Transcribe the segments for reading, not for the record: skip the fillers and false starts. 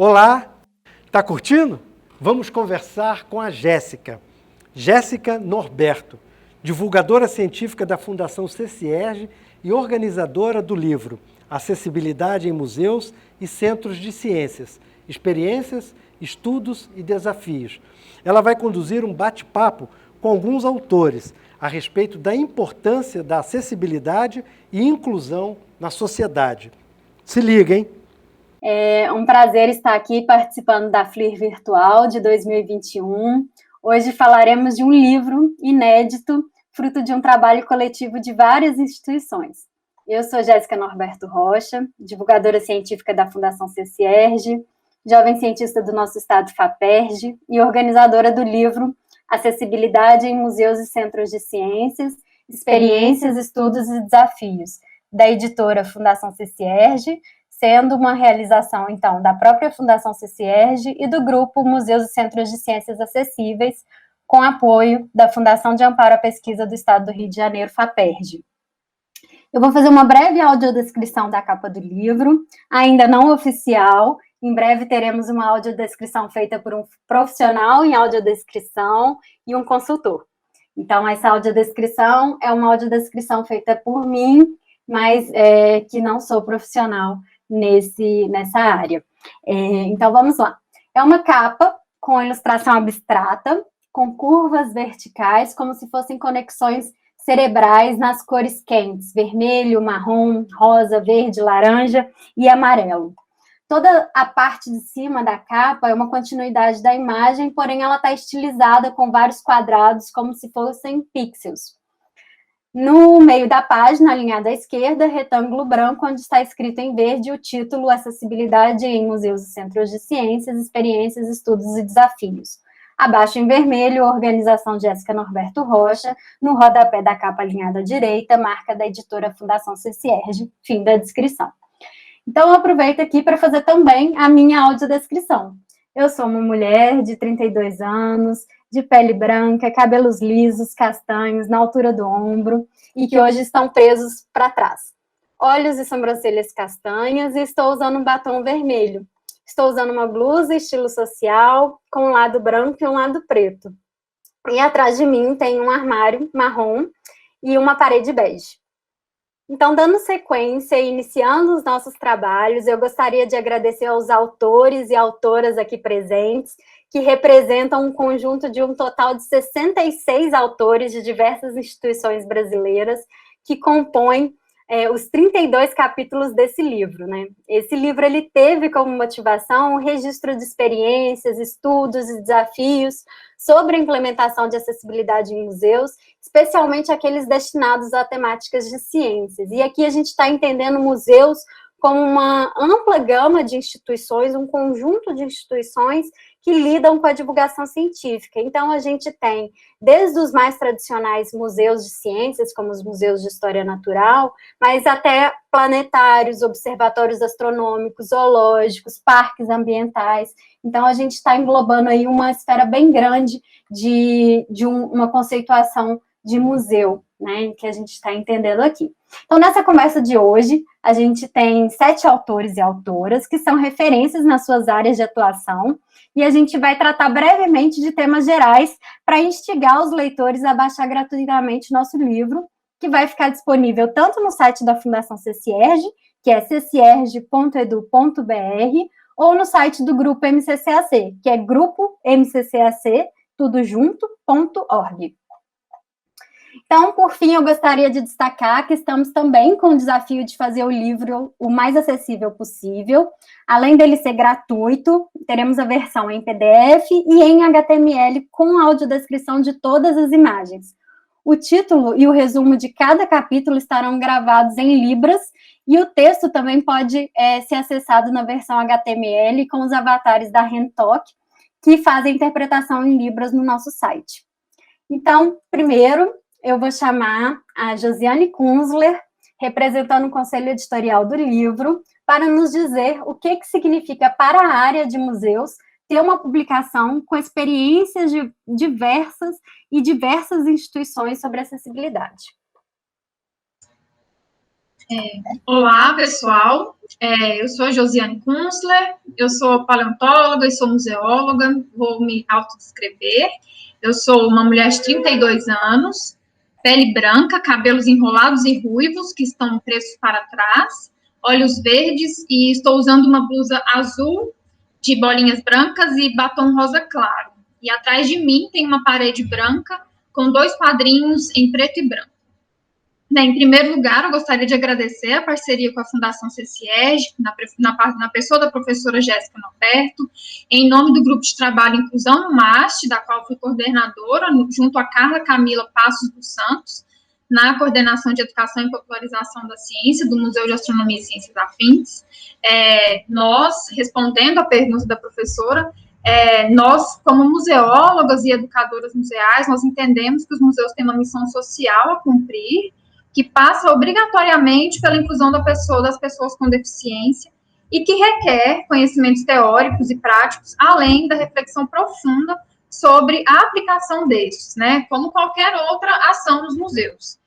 Olá, tá curtindo? Vamos conversar com a Jéssica. Jéssica Norberto, divulgadora científica da Fundação CCIERJ e organizadora do livro Acessibilidade em Museus e Centros de Ciências, Experiências, Estudos e Desafios. Ela vai conduzir um bate-papo com alguns autores a respeito da importância da acessibilidade e inclusão na sociedade. Se liga, hein? É um prazer estar aqui participando da FLIR Virtual de 2021. Hoje falaremos de um livro inédito, fruto de um trabalho coletivo de várias instituições. Eu sou Jéssica Norberto Rocha, divulgadora científica da Fundação CCIERJ, jovem cientista do nosso estado FAPERJ e organizadora do livro Acessibilidade em Museus e Centros de Ciências, Experiências, Estudos e Desafios, da editora Fundação CCIERJ, sendo uma realização, então, da própria Fundação CCIERJ e do grupo Museus e Centros de Ciências Acessíveis, com apoio da Fundação de Amparo à Pesquisa do Estado do Rio de Janeiro, FAPERJ. Eu vou fazer uma breve audiodescrição da capa do livro, ainda não oficial. Em breve teremos uma audiodescrição feita por um profissional em audiodescrição e um consultor. Então, essa audiodescrição é uma audiodescrição feita por mim, mas que não sou profissional nessa área. Então, vamos lá. É uma capa com ilustração abstrata, com curvas verticais, como se fossem conexões cerebrais nas cores quentes, vermelho, marrom, rosa, verde, laranja e amarelo. Toda a parte de cima da capa é uma continuidade da imagem, porém ela está estilizada com vários quadrados, como se fossem pixels. No meio da página, alinhada à esquerda, retângulo branco, onde está escrito em verde o título Acessibilidade em Museus e Centros de Ciências, Experiências, Estudos e Desafios. Abaixo, em vermelho, Organização Jéssica Norberto Rocha, no rodapé da capa alinhada à direita, marca da editora Fundação CCIERJ, fim da descrição. Então, eu aproveito aqui para fazer também a minha audiodescrição. Eu sou uma mulher de 32 anos, de pele branca, cabelos lisos, castanhos, na altura do ombro, e que hoje estão presos para trás. Olhos e sobrancelhas castanhas, e estou usando um batom vermelho. Estou usando uma blusa estilo social, com um lado branco e um lado preto. E atrás de mim tem um armário marrom e uma parede bege. Então, dando sequência e iniciando os nossos trabalhos, eu gostaria de agradecer aos autores e autoras aqui presentes, que representam um conjunto de um total de 66 autores de diversas instituições brasileiras, que compõem os 32 capítulos desse livro, né? Esse livro, ele teve como motivação um registro de experiências, estudos e desafios sobre a implementação de acessibilidade em museus, especialmente aqueles destinados a temáticas de ciências. E aqui a gente está entendendo museus como uma ampla gama de instituições, um conjunto de instituições que lidam com a divulgação científica. Então, a gente tem, desde os mais tradicionais museus de ciências, como os museus de história natural, mas até planetários, observatórios astronômicos, zoológicos, parques ambientais. Então, a gente está englobando aí uma esfera bem grande de uma conceituação de museu, né, que a gente está entendendo aqui. Então, nessa conversa de hoje, a gente tem 7 autores e autoras que são referências nas suas áreas de atuação, e a gente vai tratar brevemente de temas gerais para instigar os leitores a baixar gratuitamente nosso livro, que vai ficar disponível tanto no site da Fundação CCIERJ, que é ccierj.edu.br, ou no site do Grupo MCCAC, que é grupo MCCAC, tudo junto.org. Então, por fim, eu gostaria de destacar que estamos também com o desafio de fazer o livro o mais acessível possível. Além dele ser gratuito, teremos a versão em PDF e em HTML com audiodescrição de todas as imagens. O título e o resumo de cada capítulo estarão gravados em Libras e o texto também pode ser acessado na versão HTML com os avatares da Rentoc, que fazem interpretação em Libras no nosso site. Então, primeiro, eu vou chamar a Josiane Kunzler, representando o Conselho Editorial do livro, para nos dizer o que significa para a área de museus ter uma publicação com experiências de diversas instituições sobre acessibilidade. Olá, pessoal. Eu sou a Josiane Kunstler, eu sou paleontóloga e sou museóloga, vou me autodescrever. Eu sou uma mulher de 32 anos, pele branca, cabelos enrolados e ruivos, que estão presos para trás, olhos verdes, e estou usando uma blusa azul de bolinhas brancas e batom rosa claro. E atrás de mim tem uma parede branca com 2 quadrinhos em preto e branco. Em primeiro lugar, eu gostaria de agradecer a parceria com a Fundação CCIEG, na pessoa da professora Jéssica Norberto, em nome do Grupo de Trabalho Inclusão no MAST, da qual fui coordenadora, junto a Carla Camila Passos dos Santos, na coordenação de Educação e Popularização da Ciência, do Museu de Astronomia e Ciências Afins. Nós, respondendo à pergunta da professora, nós, como museólogas e educadoras museais, nós entendemos que os museus têm uma missão social a cumprir, que passa obrigatoriamente pela inclusão das pessoas com deficiência e que requer conhecimentos teóricos e práticos, além da reflexão profunda sobre a aplicação destes, né, como qualquer outra ação nos museus.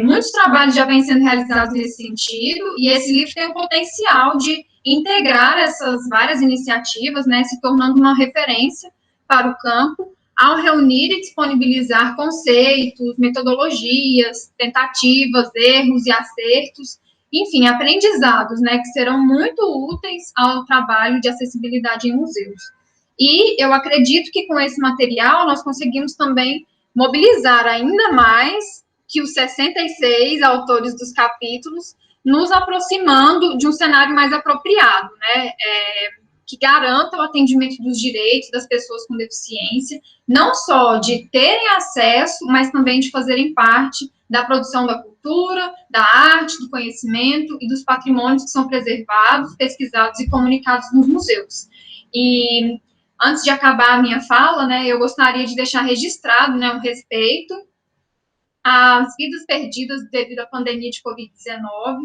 Muitos trabalhos já vêm sendo realizados nesse sentido, e esse livro tem o potencial de integrar essas várias iniciativas, né, se tornando uma referência para o campo, ao reunir e disponibilizar conceitos, metodologias, tentativas, erros e acertos, enfim, aprendizados, né, que serão muito úteis ao trabalho de acessibilidade em museus. E eu acredito que com esse material nós conseguimos também mobilizar ainda mais que os 66 autores dos capítulos, nos aproximando de um cenário mais apropriado, né, que garanta o atendimento dos direitos das pessoas com deficiência, não só de terem acesso, mas também de fazerem parte da produção da cultura, da arte, do conhecimento e dos patrimônios que são preservados, pesquisados e comunicados nos museus. E antes de acabar a minha fala, né, eu gostaria de deixar registrado, né, um respeito às vidas perdidas devido à pandemia de Covid-19,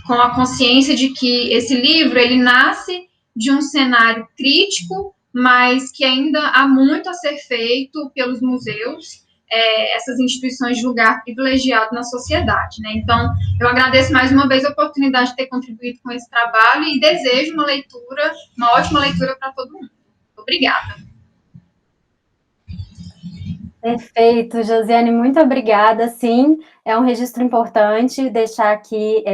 com a consciência de que esse livro, ele nasce de um cenário crítico, mas que ainda há muito a ser feito pelos museus, essas instituições de lugar privilegiado na sociedade, né? Então, eu agradeço mais uma vez a oportunidade de ter contribuído com esse trabalho e desejo uma ótima leitura para todo mundo. Obrigada. Perfeito, Josiane, muito obrigada. Sim, é um registro importante deixar que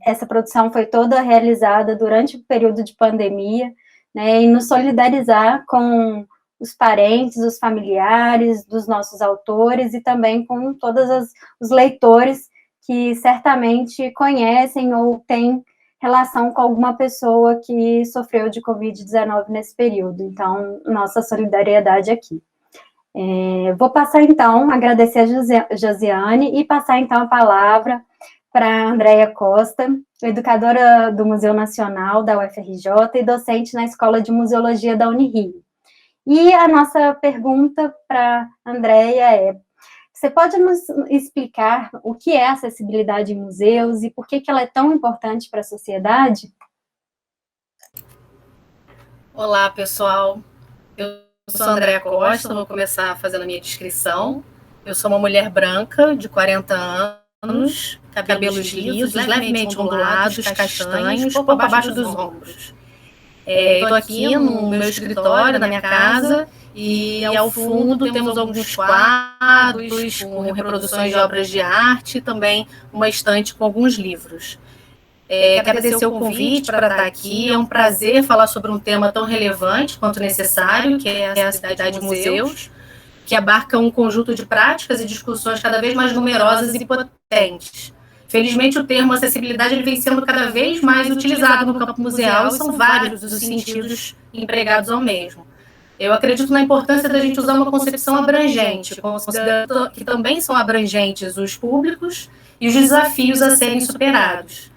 essa produção foi toda realizada durante o período de pandemia, né, e nos solidarizar com os parentes, os familiares dos nossos autores e também com todos os leitores que certamente conhecem ou têm relação com alguma pessoa que sofreu de Covid-19 nesse período. Então, nossa solidariedade aqui. Vou passar, então, agradecer a Josiane e passar, então, a palavra para a Andréia Costa, educadora do Museu Nacional da UFRJ e docente na Escola de Museologia da Unirio. E a nossa pergunta para a Andréia é: você pode nos explicar o que é acessibilidade em museus e por que ela é tão importante para a sociedade? Olá, pessoal. Eu sou a Andréia Costa, vou começar fazendo a minha descrição. Eu sou uma mulher branca, de 40 anos, cabelos lisos, levemente ondulados, castanhos, pouco abaixo dos ombros. Estou aqui no meu escritório, na minha casa, e ao fundo temos alguns quadros com reproduções de obras de arte e também uma estante com alguns livros. Quero agradecer o convite para estar aqui. É um prazer falar sobre um tema tão relevante quanto necessário, que é a acessibilidade de museus, que abarca um conjunto de práticas e discussões cada vez mais numerosas e potentes. Felizmente, o termo acessibilidade ele vem sendo cada vez mais utilizado no campo museal e são vários os sentidos empregados ao mesmo. Eu acredito na importância da gente usar uma concepção abrangente, considerando que também são abrangentes os públicos e os desafios a serem superados.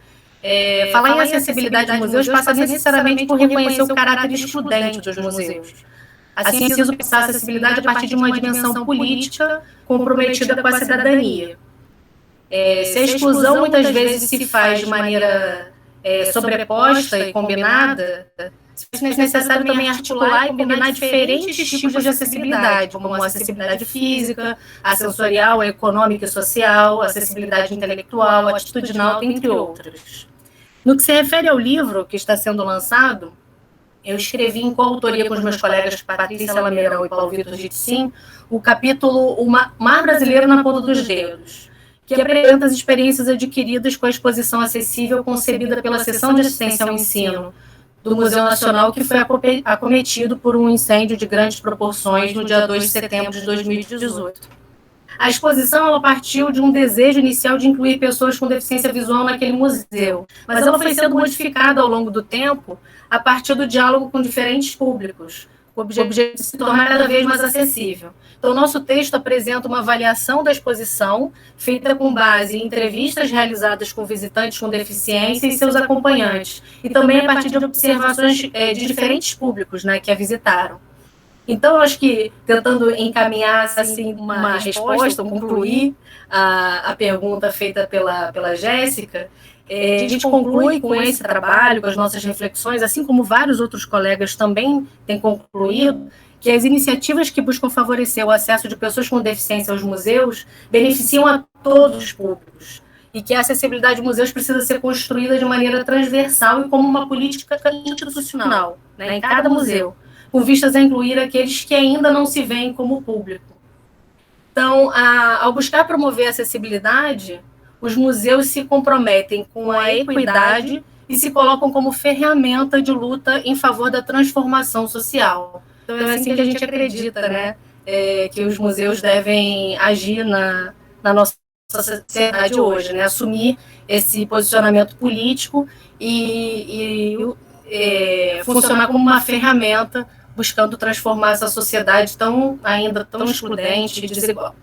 Falar em acessibilidade de museus passa necessariamente por reconhecer o caráter excludente dos museus. Assim, é preciso pensar a acessibilidade a partir de uma dimensão política comprometida com a cidadania. Se a exclusão muitas vezes se faz de maneira sobreposta e combinada, é necessário também articular e combinar diferentes tipos de acessibilidade, como a acessibilidade física, a sensorial, a econômica e social, a acessibilidade intelectual, a atitudinal, entre outras. No que se refere ao livro que está sendo lançado, eu escrevi em coautoria com os meus colegas Patrícia Lameirão e Paulo Vitor Gitzin o capítulo O Mar Brasileiro na Ponta dos Dedos, que apresenta as experiências adquiridas com a exposição acessível concebida pela Seção de Assistência ao Ensino do Museu Nacional, que foi acometido por um incêndio de grandes proporções no dia 2 de setembro de 2018. A exposição ela partiu de um desejo inicial de incluir pessoas com deficiência visual naquele museu, mas ela foi sendo modificada ao longo do tempo a partir do diálogo com diferentes públicos, com o objetivo de se tornar cada vez mais acessível. Então, o nosso texto apresenta uma avaliação da exposição, feita com base em entrevistas realizadas com visitantes com deficiência e seus acompanhantes, e também a partir de observações de diferentes públicos, né, que a visitaram. Então, acho que, tentando encaminhar assim, uma resposta, concluir a pergunta feita pela Jéssica, a gente conclui com esse trabalho, com as nossas reflexões, assim como vários outros colegas também têm concluído, que as iniciativas que buscam favorecer o acesso de pessoas com deficiência aos museus beneficiam a todos os públicos, e que a acessibilidade de museus precisa ser construída de maneira transversal e como uma política institucional, né, em cada museu, com vistas a incluir aqueles que ainda não se veem como público. Então, ao buscar promover a acessibilidade, os museus se comprometem com a equidade e se colocam como ferramenta de luta em favor da transformação social. Então, é assim que a gente acredita, né, que os museus devem agir na nossa sociedade hoje, né, assumir esse posicionamento político e funcionar como uma ferramenta buscando transformar essa sociedade ainda tão excludente e desigual.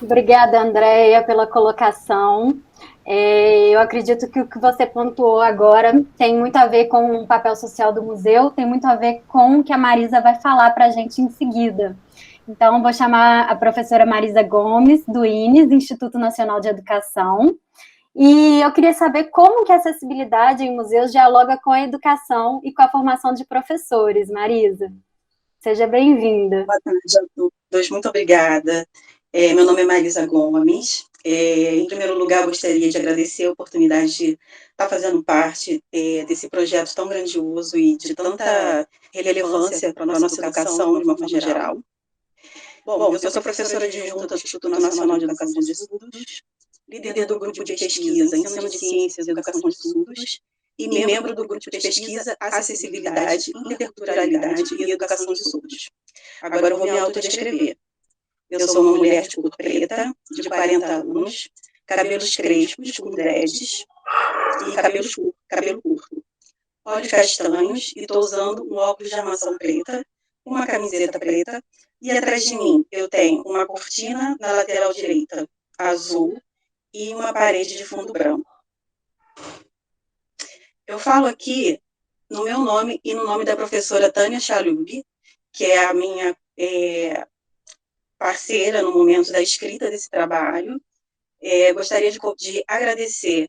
Obrigada, Andréia, pela colocação. Eu acredito que o que você pontuou agora tem muito a ver com o papel social do museu, tem muito a ver com o que a Marisa vai falar para a gente em seguida. Então, vou chamar a professora Marisa Gomes, do INES, Instituto Nacional de Educação, e eu queria saber como que a acessibilidade em museus dialoga com a educação e com a formação de professores. Marisa, seja bem-vinda. Boa tarde a todos, muito obrigada. Meu nome é Marisa Gomes. Em primeiro lugar, gostaria de agradecer a oportunidade de estar fazendo parte desse projeto tão grandioso e de tanta relevância para a nossa educação de uma forma geral. Bom, eu sou professora adjunta do Instituto Nacional de Educação de Estudos, líder do grupo de pesquisa Ensino de Ciências e Educação de Estudos e membro do grupo de pesquisa Acessibilidade, Interculturalidade e Educação de Estudos. Agora eu vou me autodescrever. Eu sou uma mulher de cor preta, de 40 anos, cabelos crespos, com dreads e cabelo curto, olhos castanhos e estou usando um óculos de armação preta, uma camiseta preta e atrás de mim eu tenho uma cortina na lateral direita, azul, e uma parede de fundo branco. Eu falo aqui no meu nome e no nome da professora Tânia Chalub, que é a minha parceira no momento da escrita desse trabalho. Gostaria de agradecer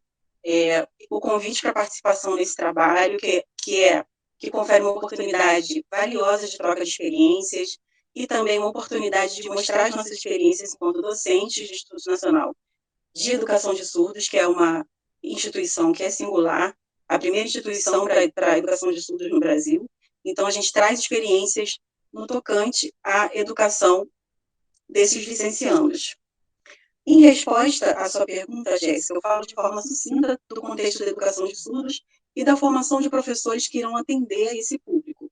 o convite para a participação nesse trabalho, que confere uma oportunidade valiosa de troca de experiências e também uma oportunidade de mostrar as nossas experiências enquanto docentes do Instituto Nacional de Educação de Surdos, que é uma instituição que é singular, a primeira instituição para a educação de surdos no Brasil. Então, a gente traz experiências no tocante à educação desses licenciandos. Em resposta à sua pergunta, Jéssica, eu falo de forma sucinta do contexto da educação de surdos e da formação de professores que irão atender a esse público.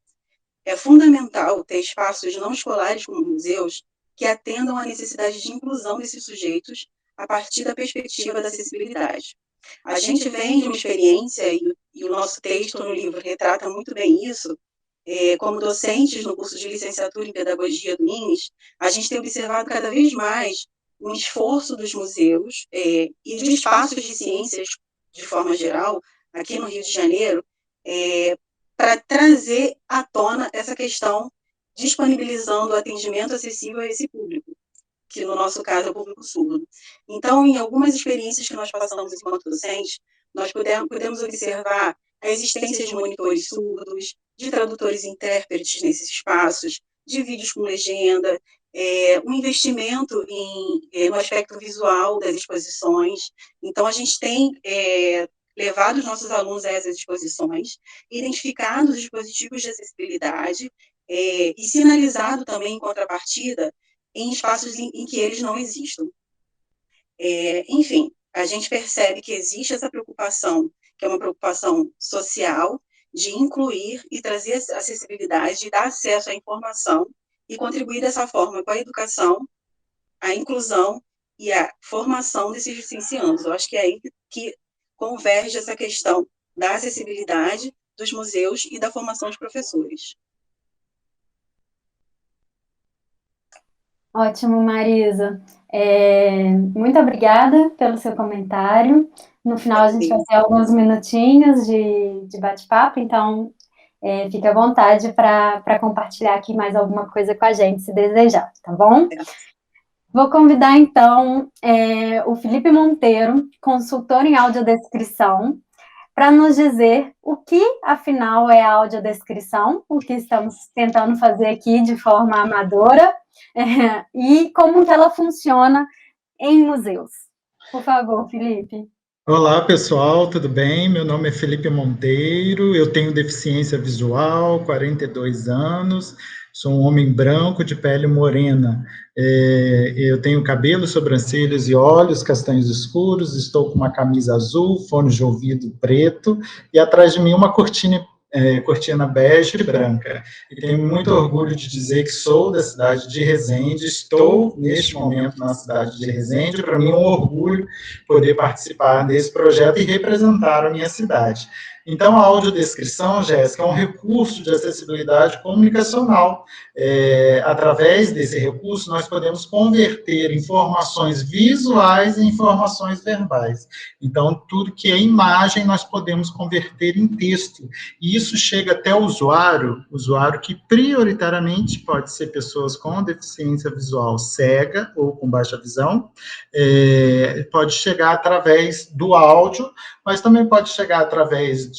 É fundamental ter espaços não escolares como museus que atendam à necessidade de inclusão desses sujeitos a partir da perspectiva da acessibilidade. A gente vem de uma experiência, e o nosso texto no livro retrata muito bem isso, como docentes no curso de licenciatura em pedagogia do INES, a gente tem observado cada vez mais um esforço dos museus e de espaços de ciências, de forma geral, aqui no Rio de Janeiro, para trazer à tona essa questão, disponibilizando o atendimento acessível a esse público, que no nosso caso é o público surdo. Então, em algumas experiências que nós passamos enquanto docentes, nós pudemos observar a existência de monitores surdos, de tradutores e intérpretes nesses espaços, de vídeos com legenda, um investimento no aspecto visual das exposições. Então, a gente tem levado os nossos alunos a essas exposições, identificado os dispositivos de acessibilidade e sinalizado também, em contrapartida, em espaços em que eles não existam. Enfim, a gente percebe que existe essa preocupação, que é uma preocupação social, de incluir e trazer acessibilidade, de dar acesso à informação e contribuir dessa forma com a educação, a inclusão e a formação desses licenciados. Eu acho que é aí que converge essa questão da acessibilidade dos museus e da formação de professores. Ótimo, Marisa. Muito obrigada pelo seu comentário. No final, a gente vai ter alguns minutinhos de bate-papo, então fique à vontade para compartilhar aqui mais alguma coisa com a gente, se desejar, tá bom? Vou convidar, então, o Felipe Monteiro, consultor em audiodescrição, para nos dizer o que, afinal, é a audiodescrição, o que estamos tentando fazer aqui de forma amadora, e como que ela funciona em museus. Por favor, Felipe. Olá, pessoal, tudo bem? Meu nome é Felipe Monteiro, eu tenho deficiência visual, 42 anos, sou um homem branco de pele morena. Eu tenho cabelo, sobrancelhas e olhos castanhos escuros, estou com uma camisa azul, fone de ouvido preto, e atrás de mim uma cortina bege e branca. E tenho muito orgulho de dizer que sou da cidade de Resende, estou neste momento na cidade de Resende. Para mim é um orgulho poder participar desse projeto e representar a minha cidade. Então, a audiodescrição, Jéssica, é um recurso de acessibilidade comunicacional. Através desse recurso, nós podemos converter informações visuais em informações verbais. Então, tudo que é imagem, nós podemos converter em texto. E isso chega até o usuário que prioritariamente pode ser pessoas com deficiência visual cega ou com baixa visão, pode chegar através do áudio, mas também pode chegar através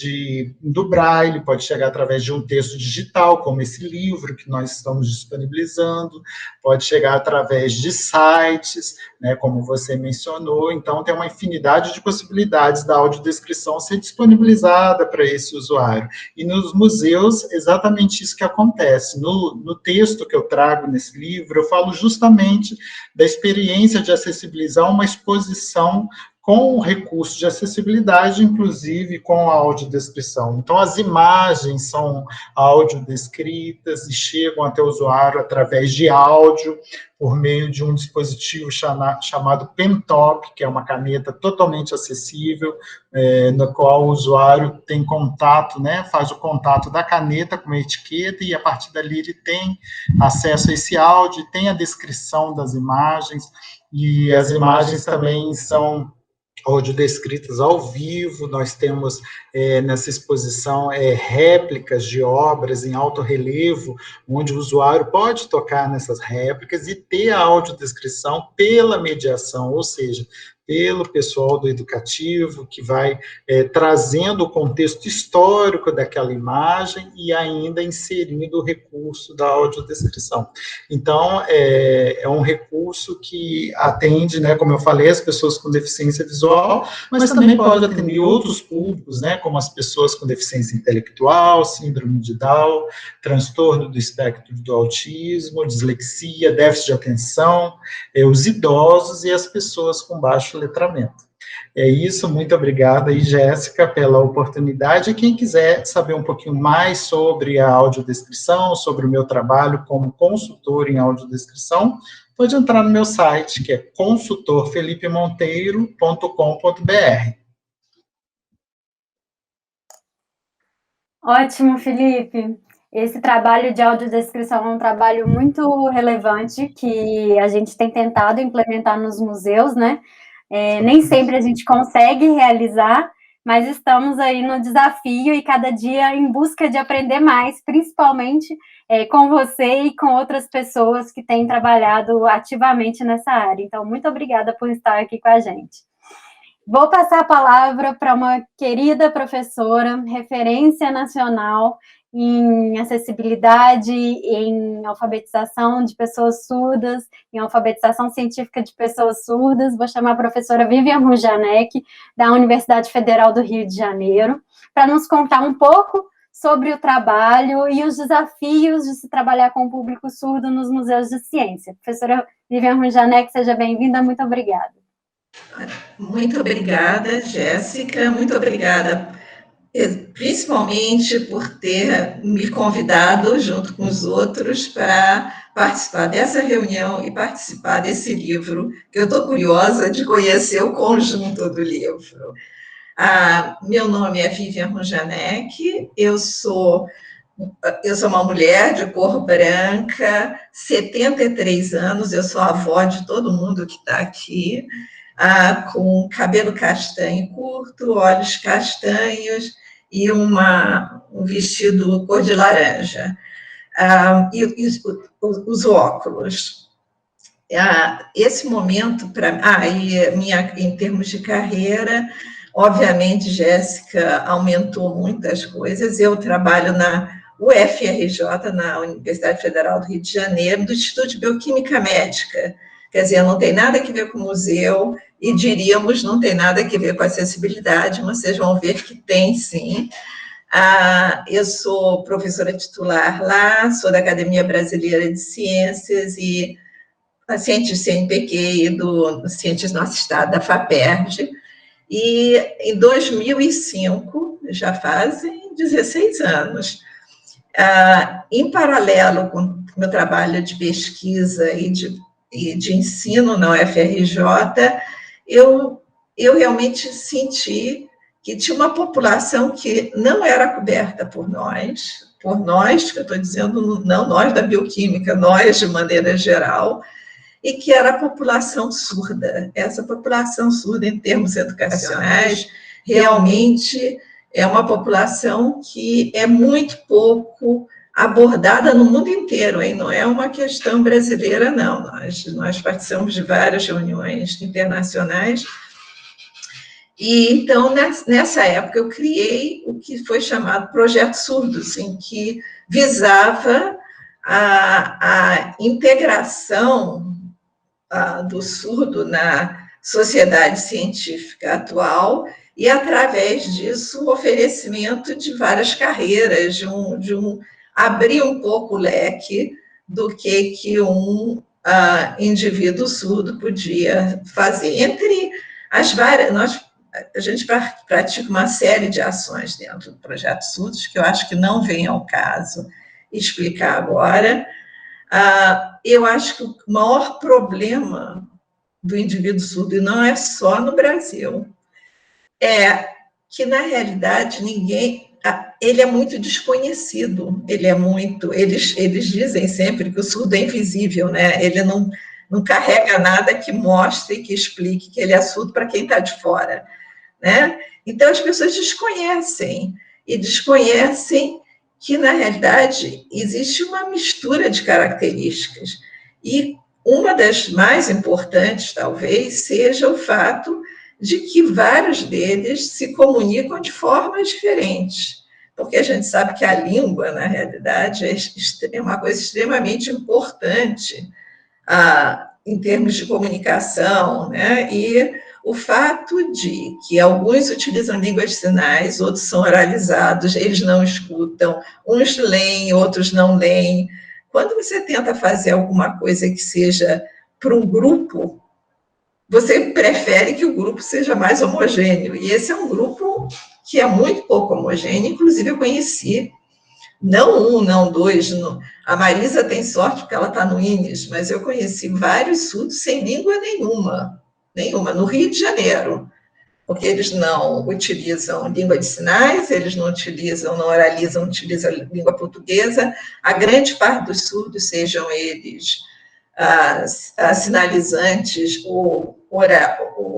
do braille, pode chegar através de um texto digital, como esse livro que nós estamos disponibilizando, pode chegar através de sites, né, como você mencionou. Então, tem uma infinidade de possibilidades da audiodescrição ser disponibilizada para esse usuário. E nos museus, exatamente isso que acontece. No texto que eu trago nesse livro, eu falo justamente da experiência de acessibilizar uma exposição com o recurso de acessibilidade, inclusive com a audiodescrição. Então, as imagens são audiodescritas e chegam até o usuário através de áudio, por meio de um dispositivo chamado PenTop, que é uma caneta totalmente acessível, no qual o usuário tem contato, né, faz o contato da caneta com a etiqueta, e a partir dali ele tem acesso a esse áudio, tem a descrição das imagens, e as imagens também são audiodescritas ao vivo. Nós temos nessa exposição réplicas de obras em alto relevo, onde o usuário pode tocar nessas réplicas e ter a audiodescrição pela mediação, ou seja, pelo pessoal do educativo, que vai trazendo o contexto histórico daquela imagem e ainda inserindo o recurso da audiodescrição. Então, é um recurso que atende, né, como eu falei, as pessoas com deficiência visual, mas também pode atender outros públicos, né, como as pessoas com deficiência intelectual, síndrome de Down, transtorno do espectro do autismo, dislexia, déficit de atenção, os idosos e as pessoas com baixo letramento. É isso, muito obrigado aí, Jéssica, pela oportunidade. E quem quiser saber um pouquinho mais sobre a audiodescrição, sobre o meu trabalho como consultor em audiodescrição, pode entrar no meu site, que é consultorfelipemonteiro.com.br. Ótimo, Felipe. Esse trabalho de audiodescrição é um trabalho muito relevante que a gente tem tentado implementar nos museus, né? Nem sempre a gente consegue realizar, mas estamos aí no desafio e cada dia em busca de aprender mais, principalmente com você e com outras pessoas que têm trabalhado ativamente nessa área. Então, muito obrigada por estar aqui com a gente. Vou passar a palavra para uma querida professora, referência nacional em acessibilidade, em alfabetização de pessoas surdas, em alfabetização científica de pessoas surdas. Vou chamar a professora Vivian Runjanek, da Universidade Federal do Rio de Janeiro, para nos contar um pouco sobre o trabalho e os desafios de se trabalhar com o público surdo nos museus de ciência. Professora Vivian Runjanek, seja bem-vinda, muito obrigada. Muito obrigada, Jéssica, muito obrigada, principalmente por ter me convidado, junto com os outros, para participar dessa reunião e participar desse livro, que eu estou curiosa de conhecer o conjunto do livro. Meu nome é Vivian Runjanek, eu sou uma mulher de cor branca, 73 anos, eu sou avó de todo mundo que está aqui, com cabelo castanho curto, olhos castanhos e um vestido cor de laranja, e os óculos. Esse momento, em termos de carreira, obviamente, Jéssica aumentou muitas coisas. Eu trabalho na UFRJ, na Universidade Federal do Rio de Janeiro, do Instituto de Bioquímica Médica. Quer dizer, não tem nada a ver com o museu, e diríamos, não tem nada a ver com acessibilidade, mas vocês vão ver que tem, sim. Eu sou professora titular lá, sou da Academia Brasileira de Ciências e cientista do CNPq e do Ciências do Nosso Estado, da FAPERJ. E em 2005, já fazem 16 anos, em paralelo com o meu trabalho de pesquisa e de ensino na UFRJ, eu realmente senti que tinha uma população que não era coberta por nós, que eu estou dizendo, não nós da bioquímica, nós de maneira geral, e que era a população surda. Essa população surda, em termos educacionais, realmente é uma população que é muito pouco abordada no mundo inteiro, hein? Não é uma questão brasileira, não. Nós participamos de várias reuniões internacionais. E, então, nessa época, eu criei o que foi chamado Projeto Surdos, em que visava a integração do surdo na sociedade científica atual e, através disso, o oferecimento de várias carreiras, abrir um pouco o leque do que um indivíduo surdo podia fazer. Entre as várias, a gente pratica uma série de ações dentro do Projeto Surdos, que eu acho que não vem ao caso explicar agora. Eu acho que o maior problema do indivíduo surdo, e não é só no Brasil, é que, na realidade, ele é muito desconhecido, eles dizem sempre que o surdo é invisível, né? Ele não carrega nada que mostre, que explique que ele é surdo para quem está de fora, né? Então, as pessoas desconhecem que, na realidade, existe uma mistura de características, e uma das mais importantes, talvez, seja o fato de que vários deles se comunicam de formas diferentes, porque a gente sabe que a língua, na realidade, é uma coisa extremamente importante em termos de comunicação, né? E o fato de que alguns utilizam línguas de sinais, outros são oralizados, eles não escutam, uns leem, outros não leem. Quando você tenta fazer alguma coisa que seja para um grupo, você prefere que o grupo seja mais homogêneo, e esse é um grupo que é muito pouco homogêneo. Inclusive, eu conheci, não não dois, a Marisa tem sorte porque ela está no INES, mas eu conheci vários surdos sem língua nenhuma, no Rio de Janeiro, porque eles não utilizam língua de sinais, eles não oralizam, utilizam língua portuguesa. A grande parte dos surdos, sejam eles sinalizantes ou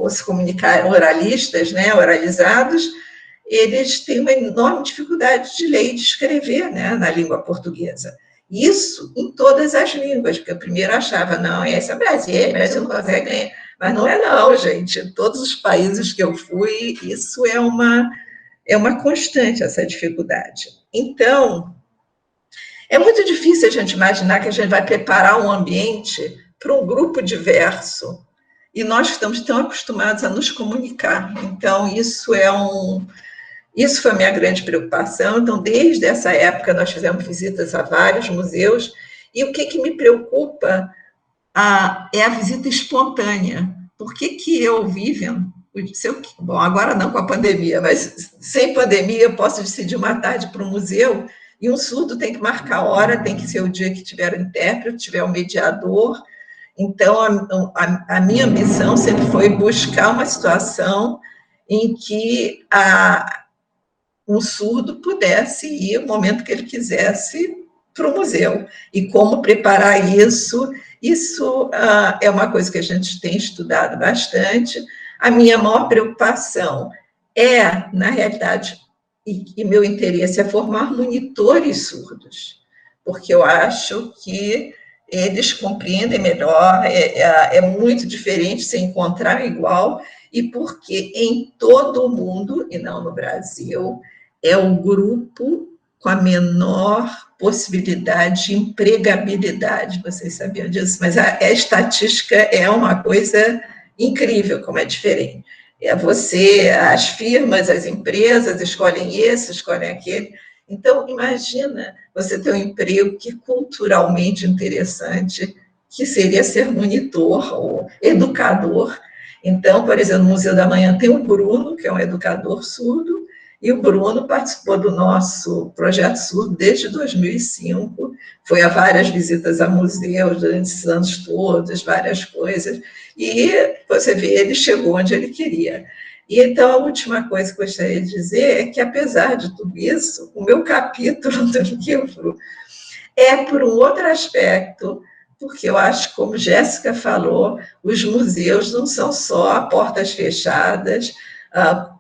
se comunicar oralistas, né, oralizados, eles têm uma enorme dificuldade de ler e de escrever, né, na língua portuguesa. Isso em todas as línguas, porque eu primeiro achava, não, esse é o Brasil não consegue ler. Mas não é não, gente. Em todos os países que eu fui, isso é uma constante, essa dificuldade. Então, é muito difícil a gente imaginar que a gente vai preparar um ambiente para um grupo diverso. E nós estamos tão acostumados a nos comunicar. Então, isso foi a minha grande preocupação. Então, desde essa época, nós fizemos visitas a vários museus. E o que me preocupa é a visita espontânea. Por que eu, Vivian, bom, agora não com a pandemia, mas sem pandemia, eu posso decidir uma tarde para um museu e um surdo tem que marcar a hora, tem que ser o dia que tiver o intérprete, tiver o mediador. Então, a minha ambição sempre foi buscar uma situação em que um surdo pudesse ir o momento que ele quisesse para o museu. E como preparar isso é uma coisa que a gente tem estudado bastante. A minha maior preocupação na realidade, e meu interesse é formar monitores surdos, porque eu acho que eles compreendem melhor, é muito diferente se encontrar igual, e porque em todo o mundo, e não no Brasil, é o grupo com a menor possibilidade de empregabilidade, vocês sabiam disso? Mas a estatística é uma coisa incrível, como é diferente. As firmas, as empresas escolhem esse, escolhem aquele. Então, imagina você ter um emprego que culturalmente interessante, que seria ser monitor ou educador. Então, por exemplo, no Museu da Manhã tem o Bruno, que é um educador surdo, e o Bruno participou do nosso projeto surdo desde 2005, foi a várias visitas a museus durante esses anos todos, várias coisas, e você vê, ele chegou onde ele queria. E então, a última coisa que eu gostaria de dizer é que, apesar de tudo isso, o meu capítulo do livro é por um outro aspecto, porque eu acho, como Jéssica falou, os museus não são só portas fechadas,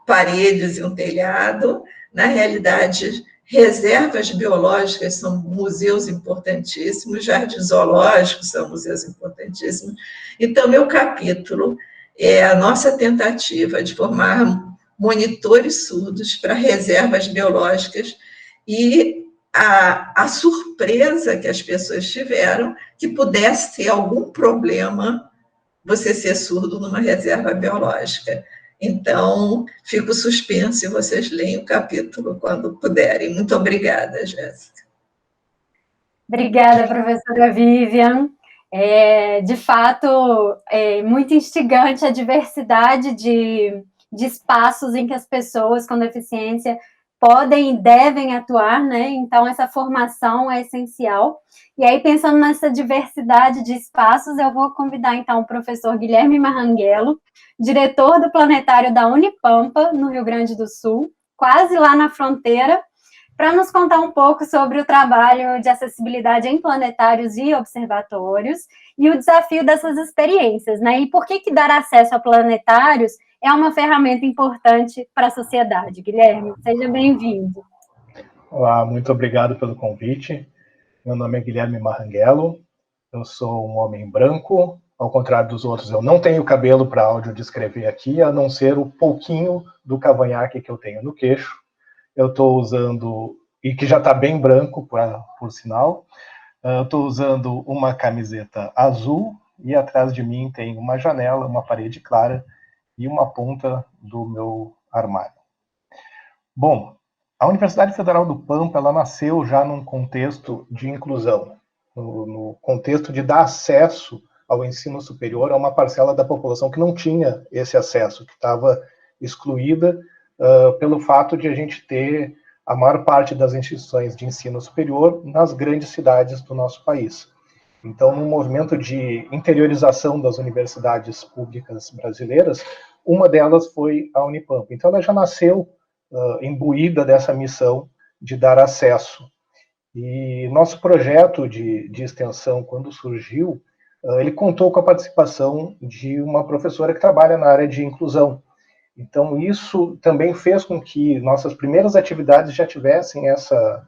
paredes e um telhado. Na realidade, reservas biológicas são museus importantíssimos, jardins zoológicos são museus importantíssimos. Então, meu capítulo é a nossa tentativa de formar monitores surdos para reservas biológicas e a surpresa que as pessoas tiveram que pudesse ter algum problema você ser surdo numa reserva biológica. Então, fico suspenso e vocês leem o capítulo quando puderem. Muito obrigada, Jéssica. Obrigada, professora Vivian. De fato, é muito instigante a diversidade de espaços em que as pessoas com deficiência podem e devem atuar, né? Então, essa formação é essencial. E aí, pensando nessa diversidade de espaços, eu vou convidar, então, o professor Guilherme Maranghello, diretor do planetário da Unipampa, no Rio Grande do Sul, quase lá na fronteira, para nos contar um pouco sobre o trabalho de acessibilidade em planetários e observatórios e o desafio dessas experiências, né? E por que dar acesso a planetários é uma ferramenta importante para a sociedade. Guilherme, seja bem-vindo. Olá, muito obrigado pelo convite. Meu nome é Guilherme Maranghello, eu sou um homem branco, ao contrário dos outros, eu não tenho cabelo para audiodescrever aqui, a não ser o pouquinho do cavanhaque que eu tenho no queixo. Eu estou usando, e que já está bem branco, por sinal, eu estou usando uma camiseta azul, e atrás de mim tem uma janela, uma parede clara, e uma ponta do meu armário. Bom, a Universidade Federal do Pampa, ela nasceu já num contexto de inclusão, no contexto de dar acesso ao ensino superior a uma parcela da população que não tinha esse acesso, que estava excluída pelo fato de a gente ter a maior parte das instituições de ensino superior nas grandes cidades do nosso país. Então, no movimento de interiorização das universidades públicas brasileiras, uma delas foi a Unipampa. Então, ela já nasceu imbuída dessa missão de dar acesso. E nosso projeto de extensão, quando surgiu, ele contou com a participação de uma professora que trabalha na área de inclusão. Então, isso também fez com que nossas primeiras atividades já tivessem essa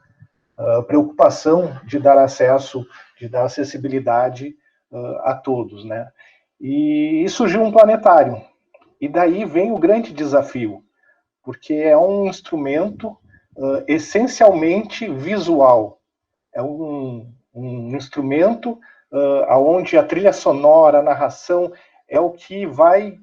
preocupação de dar acesso, de dar acessibilidade a todos, né? E surgiu um planetário. E daí vem o grande desafio, porque é um instrumento essencialmente visual. É um instrumento onde a trilha sonora, a narração, é o que vai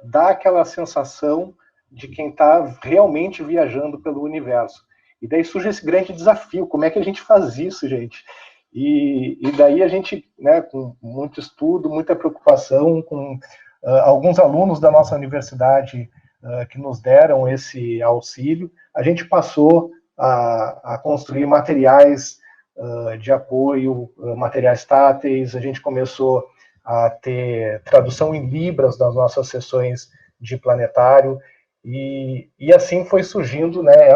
dar aquela sensação de quem está realmente viajando pelo universo. E daí surge esse grande desafio, como é que a gente faz isso, gente? E daí a gente, né, com muito estudo, muita preocupação, com alguns alunos da nossa universidade que nos deram esse auxílio, a gente passou a construir materiais de apoio, materiais táteis, a gente começou a ter tradução em libras das nossas sessões de planetário, e assim foi surgindo, né,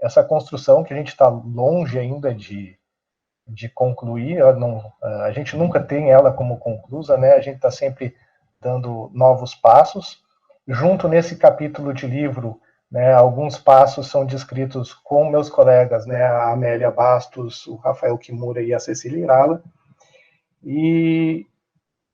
essa construção que a gente está longe ainda de concluir. A gente nunca tem ela como conclusa, né? A gente está sempre dando novos passos. Junto nesse capítulo de livro, né, alguns passos são descritos com meus colegas, né, a Amélia Bastos, o Rafael Kimura e a Cecília Irala. E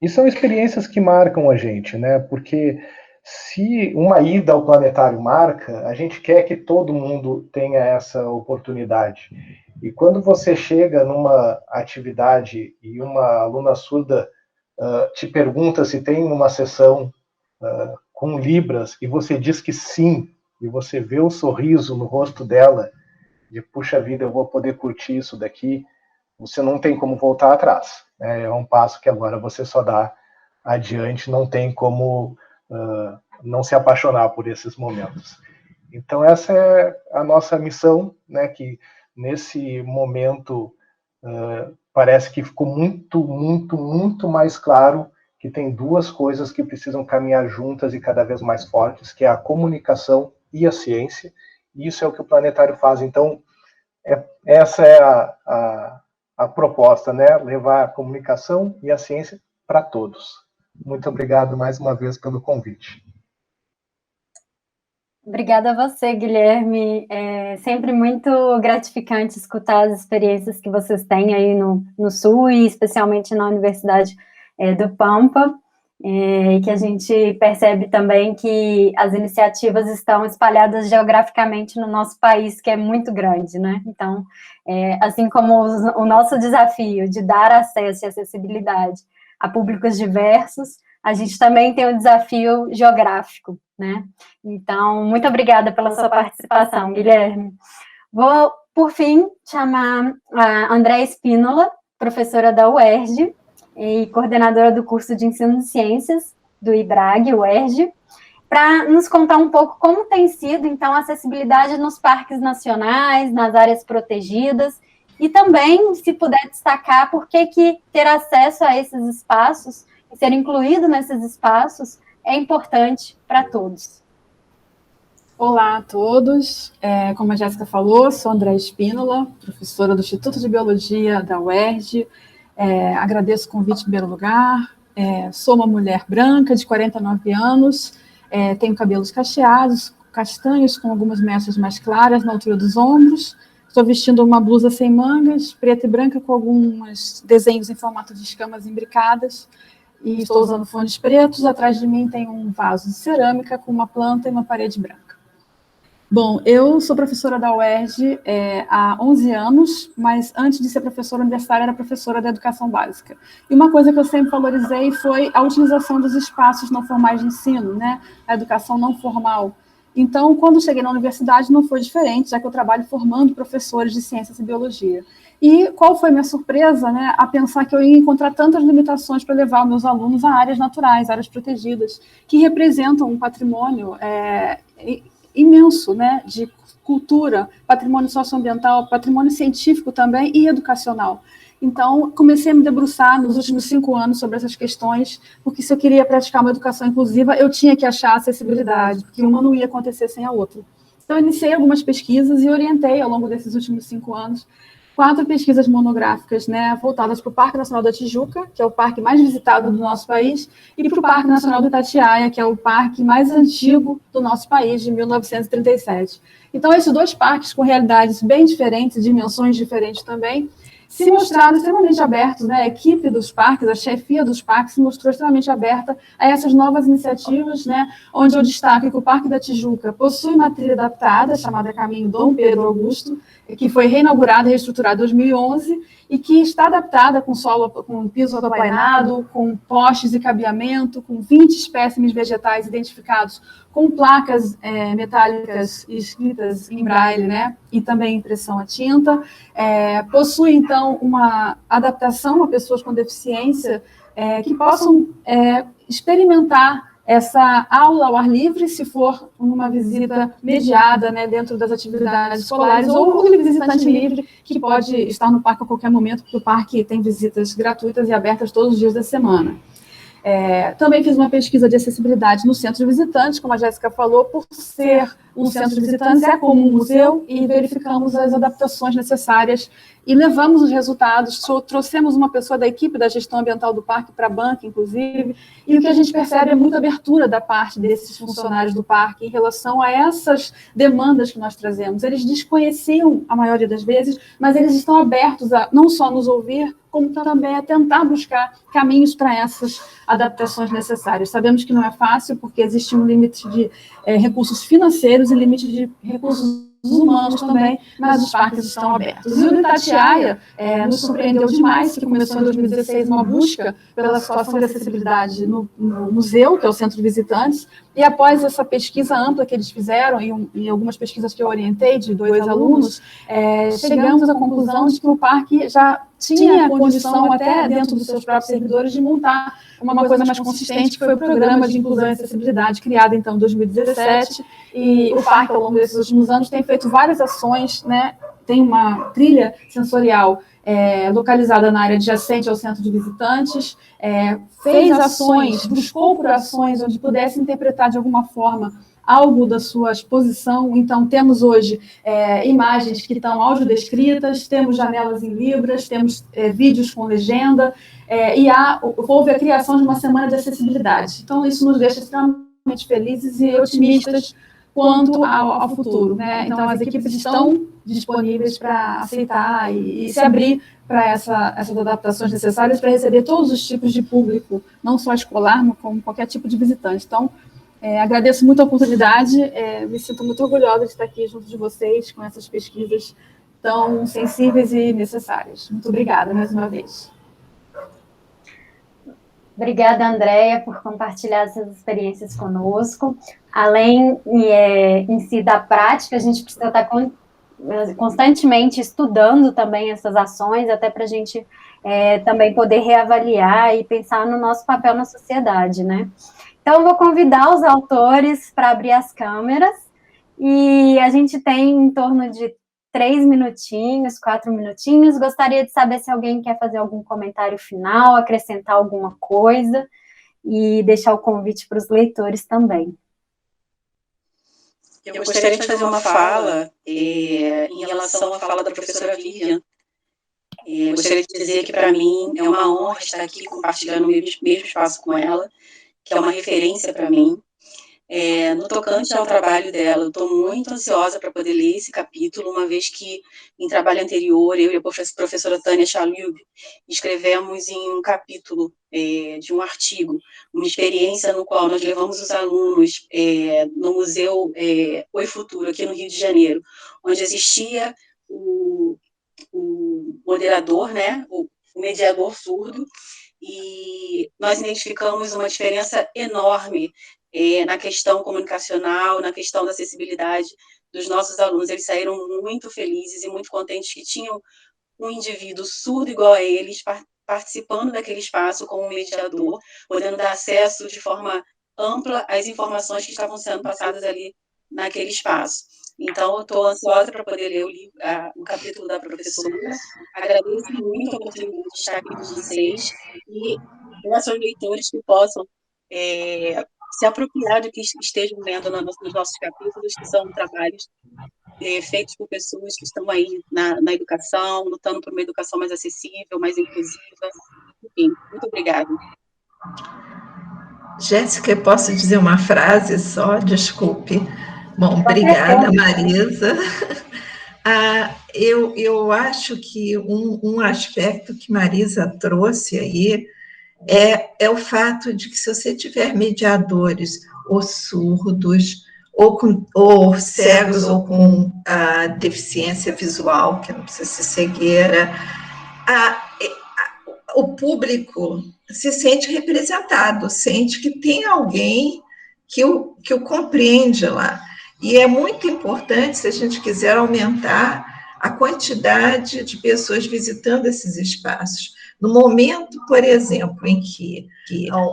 são experiências que marcam a gente, né? Porque se uma ida ao planetário marca, a gente quer que todo mundo tenha essa oportunidade. E quando você chega numa atividade e uma aluna surda te pergunta se tem uma sessão com libras, e você diz que sim, e você vê o sorriso no rosto dela, de puxa vida, eu vou poder curtir isso daqui, você não tem como voltar atrás. Né? É um passo que agora você só dá adiante, não tem como não se apaixonar por esses momentos. Então essa é a nossa missão, né, que nesse momento parece que ficou muito, muito, muito mais claro que tem duas coisas que precisam caminhar juntas e cada vez mais fortes, que é a comunicação e a ciência, e isso é o que o planetário faz. Então, essa é a proposta, né? Levar a comunicação e a ciência para todos. Muito obrigado mais uma vez pelo convite. Obrigada a você, Guilherme. É sempre muito gratificante escutar as experiências que vocês têm aí no Sul, e especialmente na Universidade do Pampa, e que a gente percebe também que as iniciativas estão espalhadas geograficamente no nosso país, que é muito grande, né? Então, assim como o nosso desafio de dar acesso e acessibilidade a públicos diversos, a gente também tem o desafio geográfico, né? Então, muito obrigada pela sua participação, Guilherme. Vou, por fim, chamar a Andréa Spínola, professora da UERJ e coordenadora do curso de Ensino de Ciências do IBRAG, UERJ, para nos contar um pouco como tem sido, então, a acessibilidade nos parques nacionais, nas áreas protegidas, e também, se puder destacar, por que ter acesso a esses espaços e ser incluído nesses espaços é importante para todos. Olá a todos, como a Jéssica falou, sou Andréa Spínola, professora do Instituto de Biologia da UERJ, agradeço o convite em primeiro lugar, sou uma mulher branca de 49 anos, tenho cabelos cacheados, castanhos com algumas mechas mais claras na altura dos ombros, estou vestindo uma blusa sem mangas, preta e branca com alguns desenhos em formato de escamas imbricadas, e estou usando fones pretos. Atrás de mim tem um vaso de cerâmica com uma planta e uma parede branca. Bom, eu sou professora da UERJ há 11 anos, mas antes de ser professora universitária, era professora da educação básica. E uma coisa que eu sempre valorizei foi a utilização dos espaços não formais de ensino, né? A educação não formal. Então, quando cheguei na universidade, não foi diferente, já que eu trabalho formando professores de ciências e biologia. E qual foi minha surpresa, né, a pensar que eu ia encontrar tantas limitações para levar meus alunos a áreas naturais, áreas protegidas, que representam um patrimônio imenso, né, de cultura, patrimônio socioambiental, patrimônio científico também e educacional. Então, comecei a me debruçar nos últimos 5 anos sobre essas questões, porque se eu queria praticar uma educação inclusiva, eu tinha que achar acessibilidade, porque uma não ia acontecer sem a outra. Então, eu iniciei algumas pesquisas e orientei, ao longo desses últimos 5 anos, 4 pesquisas monográficas, né, voltadas para o Parque Nacional da Tijuca, que é o parque mais visitado do nosso país, e para o Parque Nacional do Itatiaia, que é o parque mais antigo do nosso país, de 1937. Então, esses 2 parques, com realidades bem diferentes, dimensões diferentes também, se mostraram extremamente abertos, né? A equipe dos parques, a chefia dos parques se mostrou extremamente aberta a essas novas iniciativas, né? Onde eu destaco que o Parque da Tijuca possui uma trilha adaptada, chamada Caminho Dom Pedro Augusto, que foi reinaugurada e reestruturada em 2011, e que está adaptada com solo, com piso aplainado, com postes e cabeamento, com 20 espécimes vegetais identificados com placas metálicas escritas em braille, né, e também impressão a tinta. Possui, então, uma adaptação a pessoas com deficiência que possam experimentar essa aula ao ar livre, se for uma visita mediada, né, dentro das atividades escolares, ou aquele visitante livre que pode estar no parque a qualquer momento, porque o parque tem visitas gratuitas e abertas todos os dias da semana. Também fiz uma pesquisa de acessibilidade no centro de visitantes, como a Jéssica falou, por ser um centro de visitantes, é como um museu, e verificamos as adaptações necessárias e levamos os resultados, trouxemos uma pessoa da equipe da gestão ambiental do parque para a banca, inclusive, e o que a gente percebe é muita abertura da parte desses funcionários do parque em relação a essas demandas que nós trazemos. Eles desconheciam a maioria das vezes, mas eles estão abertos a não só nos ouvir, como também a tentar buscar caminhos para essas adaptações necessárias. Sabemos que não é fácil, porque existe um limite de recursos financeiros e limite de recursos humanos também, mas os parques estão abertos. E o do Itatiaia nos surpreendeu demais, que começou em 2016 uma busca pela situação de acessibilidade no museu, que é o centro de visitantes, e após essa pesquisa ampla que eles fizeram, e algumas pesquisas que eu orientei de 2 alunos, chegamos à conclusão de que o parque já tinha a condição, até dentro dos seus próprios servidores, de montar uma coisa mais consistente, que foi o Programa de Inclusão e Acessibilidade, criado, então, em 2017, e o parque, ao longo desses últimos anos, tem feito várias ações, né? Tem uma trilha sensorial localizada na área adjacente ao centro de visitantes, fez ações, buscou por ações onde pudesse interpretar de alguma forma algo da sua exposição. Então, temos hoje imagens que estão audiodescritas, temos janelas em libras, temos vídeos com legenda, e houve a criação de uma semana de acessibilidade. Então, isso nos deixa extremamente felizes e otimistas quanto ao futuro, né? Então, as equipes estão disponíveis para aceitar e se abrir para essas adaptações necessárias para receber todos os tipos de público, não só escolar, mas como qualquer tipo de visitante. Então, agradeço muito a oportunidade, me sinto muito orgulhosa de estar aqui junto de vocês com essas pesquisas tão sensíveis e necessárias. Muito obrigada, mais uma vez. Obrigada, Andréia, por compartilhar essas experiências conosco. Além em si da prática, a gente precisa estar constantemente estudando também essas ações, até para a gente também poder reavaliar e pensar no nosso papel na sociedade, né? Então, eu vou convidar os autores para abrir as câmeras, e a gente tem em torno de 3 minutinhos, 4 minutinhos. Gostaria de saber se alguém quer fazer algum comentário final, acrescentar alguma coisa, e deixar o convite para os leitores também. Eu gostaria de fazer uma fala em relação à fala da professora Vivian. Gostaria de dizer que, para mim, é uma honra estar aqui compartilhando o mesmo espaço com ela, que é uma referência para mim. No tocante ao trabalho dela, eu estou muito ansiosa para poder ler esse capítulo, uma vez que, em trabalho anterior, eu e a professora Tânia Chalub escrevemos em um capítulo de um artigo, uma experiência no qual nós levamos os alunos no Museu Oi Futuro, aqui no Rio de Janeiro, onde existia o moderador, né, o mediador surdo, e nós identificamos uma diferença enorme na questão comunicacional, na questão da acessibilidade dos nossos alunos. Eles saíram muito felizes e muito contentes que tinham um indivíduo surdo igual a eles participando daquele espaço como mediador, podendo dar acesso de forma ampla às informações que estavam sendo passadas ali naquele espaço. Então, eu estou ansiosa para poder ler o capítulo da professora. Agradeço muito a oportunidade de estar aqui com vocês e peço aos leitores que possam se apropriar do que estejam lendo nos nossos capítulos, que são trabalhos feitos por pessoas que estão aí na educação, lutando por uma educação mais acessível, mais inclusiva. Enfim, muito obrigada. Jéssica, posso dizer uma frase só? Desculpe. Bom, obrigada, Marisa. Eu acho que um aspecto que Marisa trouxe aí é o fato de que, se você tiver mediadores ou surdos, ou cegos, ou com deficiência visual, que não precisa ser cegueira, o público se sente representado, sente que tem alguém que o compreende lá. E é muito importante, se a gente quiser aumentar a quantidade de pessoas visitando esses espaços. No momento, por exemplo, em que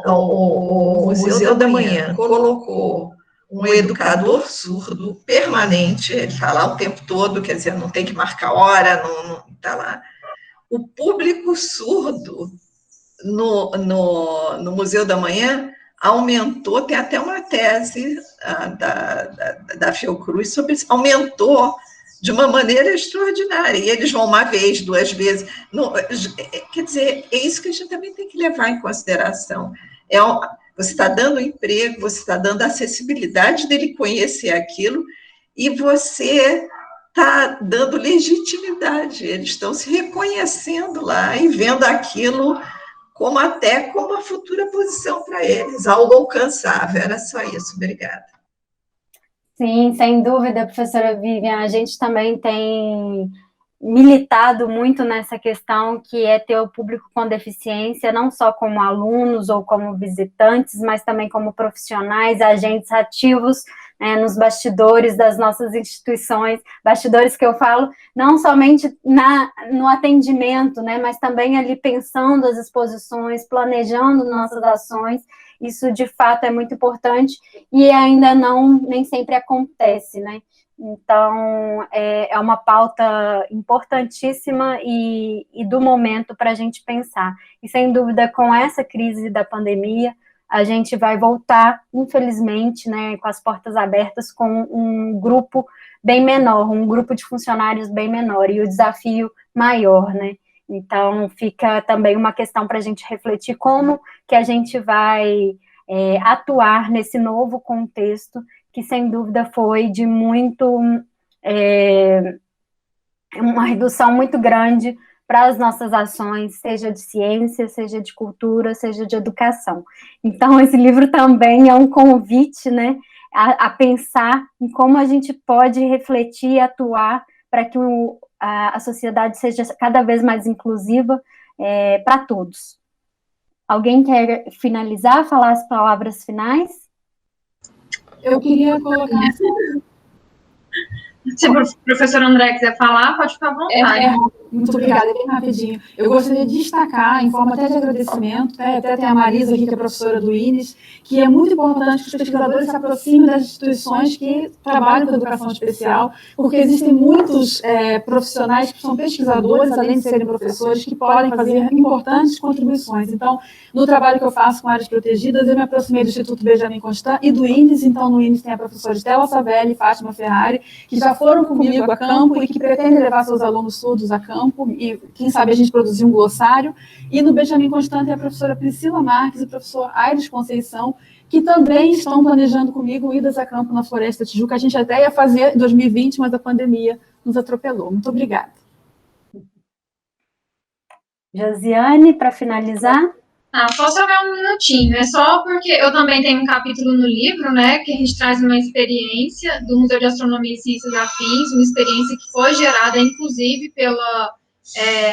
o Museu da Manhã colocou um educador surdo permanente, ele está lá o tempo todo, quer dizer, não tem que marcar hora, não está lá. O público surdo no Museu da Manhã aumentou, tem até uma tese da Fiocruz sobre isso, aumentou de uma maneira extraordinária, e eles vão uma vez, 2 vezes, quer dizer, é isso que a gente também tem que levar em consideração, você está dando emprego, você está dando acessibilidade dele conhecer aquilo, e você está dando legitimidade, eles estão se reconhecendo lá e vendo aquilo como uma futura posição para eles, algo alcançável. Era só isso, obrigada. Sim, sem dúvida, professora Vivian, a gente também tem militado muito nessa questão, que é ter o público com deficiência, não só como alunos ou como visitantes, mas também como profissionais, agentes ativos, né, nos bastidores das nossas instituições, bastidores que eu falo não somente no atendimento, né, mas também ali pensando as exposições, planejando nossas ações. Isso, de fato, é muito importante e ainda nem sempre acontece, né? Então, é uma pauta importantíssima e do momento para a gente pensar. E, sem dúvida, com essa crise da pandemia, a gente vai voltar, infelizmente, né, com as portas abertas, com um grupo bem menor, um grupo de funcionários bem menor, e o desafio maior, né? Então, fica também uma questão para a gente refletir como que a gente vai atuar nesse novo contexto, que, sem dúvida, foi de uma redução muito grande para as nossas ações, seja de ciência, seja de cultura, seja de educação. Então, esse livro também é um convite, né, a pensar em como a gente pode refletir e atuar para que a sociedade seja cada vez mais inclusiva para todos. Alguém quer finalizar, falar as palavras finais? Eu queria colocar... Se o professor André quiser falar, pode ficar à vontade. Muito obrigada, bem rapidinho. Eu gostaria de destacar, em forma até de agradecimento, até tem a Marisa aqui, que é professora do INES, que é muito importante que os pesquisadores se aproximem das instituições que trabalham com educação especial, porque existem muitos profissionais que são pesquisadores, além de serem professores, que podem fazer importantes contribuições. Então, no trabalho que eu faço com áreas protegidas, eu me aproximei do Instituto Benjamin Constant e do INES. Então, no INES tem a professora Estela Savelli e Fátima Ferrari, que já foram comigo a campo e que pretendem levar seus alunos surdos a campo, e quem sabe a gente produzir um glossário. E no Benjamin Constant tem a professora Priscila Marques e o professor Aires Conceição, que também estão planejando comigo idas a campo na Floresta Tijuca. A gente até ia fazer em 2020, mas a pandemia nos atropelou. Muito obrigada. Josiane, para finalizar? Posso jogar um minutinho, é só porque eu também tenho um capítulo no livro, né, que a gente traz uma experiência do Museu de Astronomia e Ciências Afins, uma experiência que foi gerada, inclusive, pela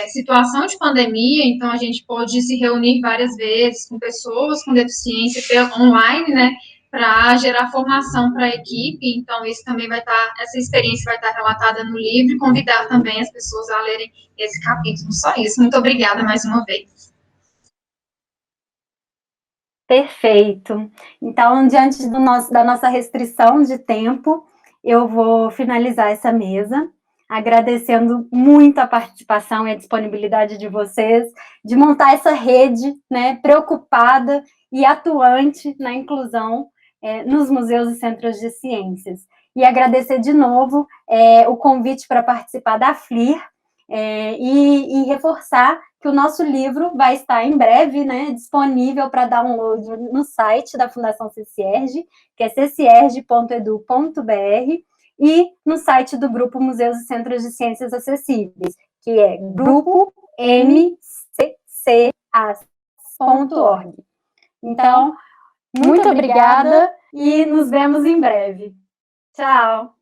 situação de pandemia. Então a gente pôde se reunir várias vezes com pessoas com deficiência online, né, para gerar formação para a equipe. Então isso também essa experiência vai estar relatada no livro, e convidar também as pessoas a lerem esse capítulo. Só isso, muito obrigada mais uma vez. Perfeito. Então, diante da nossa restrição de tempo, eu vou finalizar essa mesa, agradecendo muito a participação e a disponibilidade de vocês, de montar essa rede, né, preocupada e atuante na inclusão nos museus e centros de ciências. E agradecer de novo o convite para participar da FLIR, e reforçar que o nosso livro vai estar em breve, né, disponível para download no site da Fundação CCERJ, que é ccierj.edu.br, e no site do Grupo Museus e Centros de Ciências Acessíveis, que é grupomccas.org. Então, muito obrigada e nos vemos em breve. Tchau!